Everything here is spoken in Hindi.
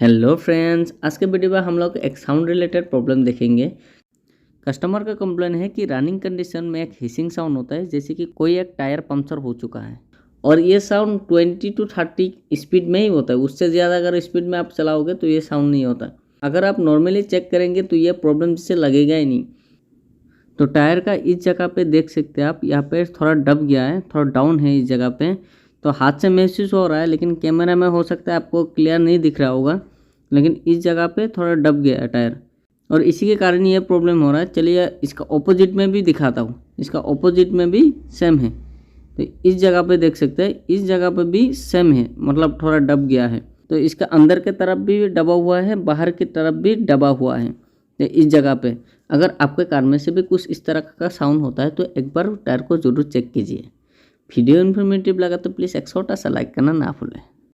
हेलो फ्रेंड्स, आज के वीडियो में हम लोग एक साउंड रिलेटेड प्रॉब्लम देखेंगे। कस्टमर का कंप्लेन है कि रनिंग कंडीशन में एक हिसिंग साउंड होता है, जैसे कि कोई एक टायर पंक्चर हो चुका है और ये साउंड 20 to 30 स्पीड में ही होता है। उससे ज़्यादा अगर स्पीड में आप चलाओगे तो ये साउंड नहीं होता। अगर आप नॉर्मली चेक करेंगे तो ये प्रॉब्लम जिससे लगेगा ही नहीं। तो टायर का इस जगह पे देख सकते हैं आप, यहाँ पे थोड़ा दब गया है, थोड़ा डाउन है इस जगह पे। तो हाथ से महसूस हो रहा है, लेकिन कैमरा में हो सकता है आपको क्लियर नहीं दिख रहा होगा, लेकिन इस जगह पे थोड़ा दब गया है टायर और इसी के कारण ये प्रॉब्लम हो रहा है। चलिए इसका ऑपोजिट में भी दिखाता हूँ। इसका ऑपोजिट में भी सेम है। तो इस जगह पे देख सकते हैं, इस जगह पे भी सेम है, मतलब थोड़ा दब गया है। तो इसका अंदर के तरफ भी दबा हुआ है, बाहर की तरफ भी दबा हुआ है। तो इस जगह पे अगर आपके कार में से भी कुछ इस तरह का साउंड होता है तो एक बार टायर को ज़रूर चेक कीजिए। वीडियो इन्फॉर्मेटिव लगा तो प्लीज़ एक छोटा सा लाइक करना ना भूलें।